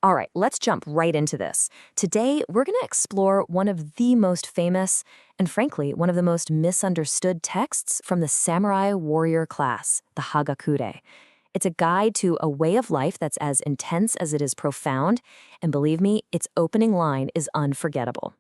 All right, let's jump right into this. Today, we're going to explore one of the most famous and, frankly, one of the most misunderstood texts from the samurai warrior class, the Hagakure. It's a guide to a way of life that's as intense as it is profound, and believe me, its opening line is unforgettable.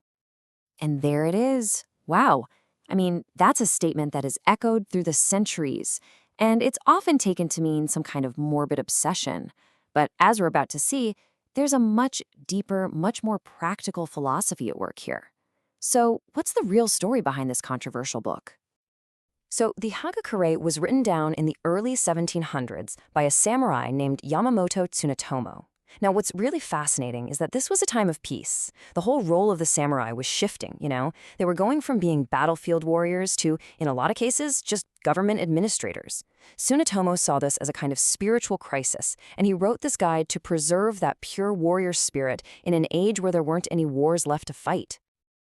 And there it is. Wow. I mean, that's a statement that is echoed through the centuries, and it's often taken to mean some kind of morbid obsession. But as we're about to see, there's a much deeper, much more practical philosophy at work here. So, what's the real story behind this controversial book? So, the Hagakure was written down in the early 1700s by a samurai named Yamamoto Tsunetomo. Now, what's really fascinating is that this was a time of peace. The whole role of the samurai was shifting. They were going from being battlefield warriors to, in a lot of cases, just government administrators. Tsunetomo saw this as a kind of spiritual crisis, and he wrote this guide to preserve that pure warrior spirit in an age where there weren't any wars left to fight.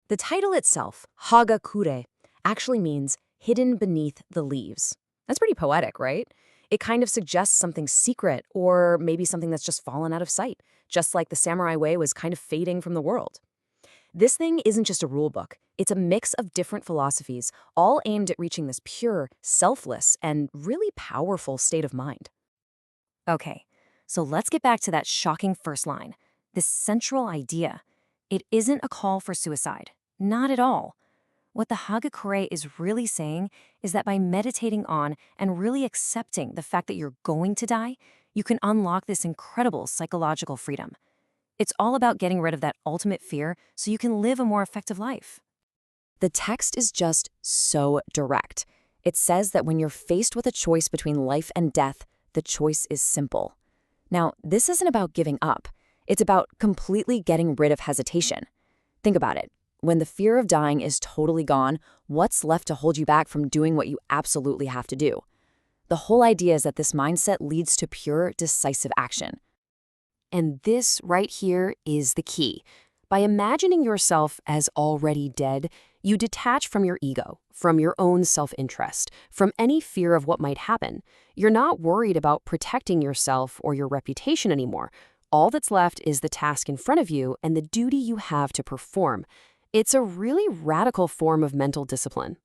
The title itself, Hagakure, actually means hidden beneath the leaves. That's pretty poetic, right? It kind of suggests something secret or maybe something that's just fallen out of sight, just like the samurai way was kind of fading from the world. This thing isn't just a rule book. It's a mix of different philosophies, all aimed at reaching this pure, selfless, and really powerful state of mind. Okay, so let's get back to that shocking first line. This central idea. It isn't a call for suicide. Not at all. What the Hagakure is really saying is that by meditating on and really accepting the fact that you're going to die, you can unlock this incredible psychological freedom. It's all about getting rid of that ultimate fear so you can live a more effective life. The text is just so direct. It says that when you're faced with a choice between life and death, the choice is simple. Now, this isn't about giving up. It's about completely getting rid of hesitation. Think about it. When the fear of dying is totally gone, what's left to hold you back from doing what you absolutely have to do? The whole idea is that this mindset leads to pure, decisive action. And this right here is the key. By imagining yourself as already dead, you detach from your ego, from your own self-interest, from any fear of what might happen. You're not worried about protecting yourself or your reputation anymore. All that's left is the task in front of you and the duty you have to perform. It's a really radical form of mental discipline.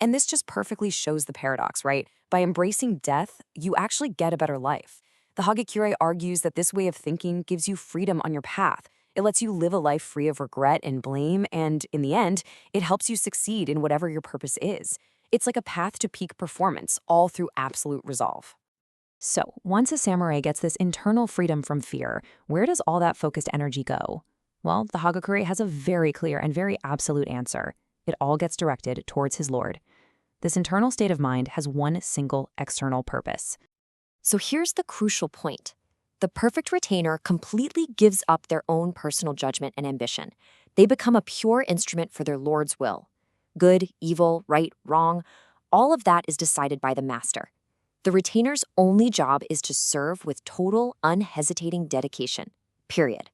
And this just perfectly shows the paradox, right? By embracing death, you actually get a better life. The Hagakure argues that this way of thinking gives you freedom on your path. It lets you live a life free of regret and blame, and in the end, it helps you succeed in whatever your purpose is. It's like a path to peak performance, all through absolute resolve. So, once a samurai gets this internal freedom from fear, where does all that focused energy go? Well, the Hagakure has a very clear and very absolute answer. It all gets directed towards his lord. This internal state of mind has one single external purpose. So here's the crucial point. The perfect retainer completely gives up their own personal judgment and ambition. They become a pure instrument for their lord's will. Good, evil, right, wrong, all of that is decided by the master. The retainer's only job is to serve with total, unhesitating dedication. Period.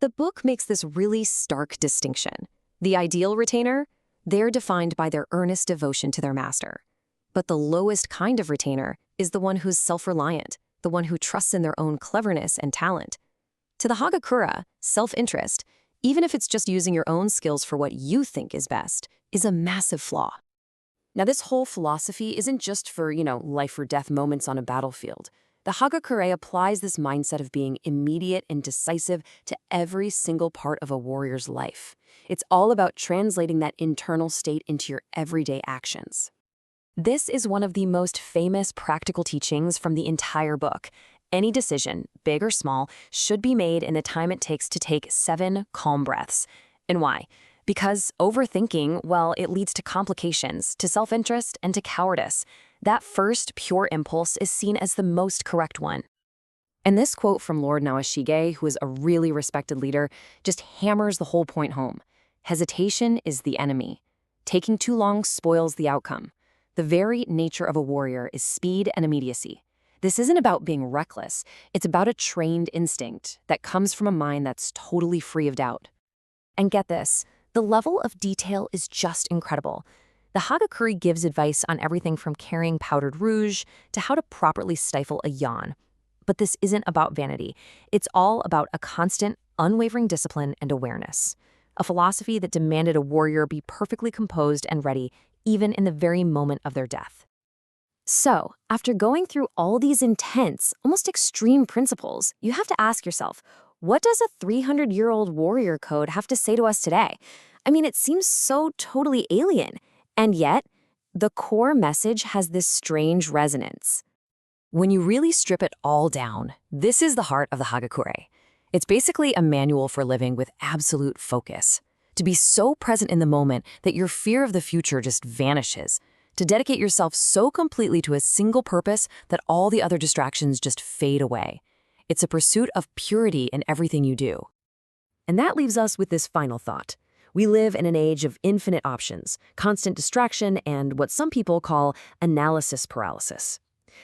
The book makes this really stark distinction. The ideal retainer, they're defined by their earnest devotion to their master. But the lowest kind of retainer is the one who's self-reliant, the one who trusts in their own cleverness and talent. To the Hagakure, self-interest, even if it's just using your own skills for what you think is best, is a massive flaw. Now, this whole philosophy isn't just for, life or death moments on a battlefield. The Hagakure applies this mindset of being immediate and decisive to every single part of a warrior's life. It's all about translating that internal state into your everyday actions. This is one of the most famous practical teachings from the entire book. Any decision, big or small, should be made in the time it takes to take 7 calm breaths. And why? Because overthinking, well, it leads to complications, to self-interest, and to cowardice. That first pure impulse is seen as the most correct one. And this quote from Lord Nawashige, who is a really respected leader, just hammers the whole point home. Hesitation is the enemy. Taking too long spoils the outcome. The very nature of a warrior is speed and immediacy. This isn't about being reckless. It's about a trained instinct that comes from a mind that's totally free of doubt. And get this, the level of detail is just incredible. The Hagakure gives advice on everything from carrying powdered rouge to how to properly stifle a yawn. But this isn't about vanity. It's all about a constant, unwavering discipline and awareness. A philosophy that demanded a warrior be perfectly composed and ready, even in the very moment of their death. So, after going through all these intense, almost extreme principles, you have to ask yourself, what does a 300-year-old warrior code have to say to us today? I mean, it seems so totally alien. And yet, the core message has this strange resonance. When you really strip it all down, this is the heart of the Hagakure. It's basically a manual for living with absolute focus. To be so present in the moment that your fear of the future just vanishes. To dedicate yourself so completely to a single purpose that all the other distractions just fade away. It's a pursuit of purity in everything you do. And that leaves us with this final thought. We live in an age of infinite options, constant distraction, and what some people call analysis paralysis.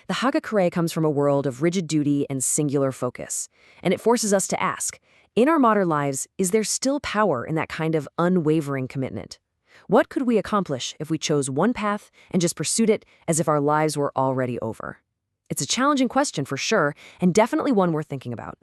The Hagakure comes from a world of rigid duty and singular focus, and it forces us to ask, in our modern lives, is there still power in that kind of unwavering commitment? What could we accomplish if we chose one path and just pursued it as if our lives were already over? It's a challenging question for sure, and definitely one worth thinking about.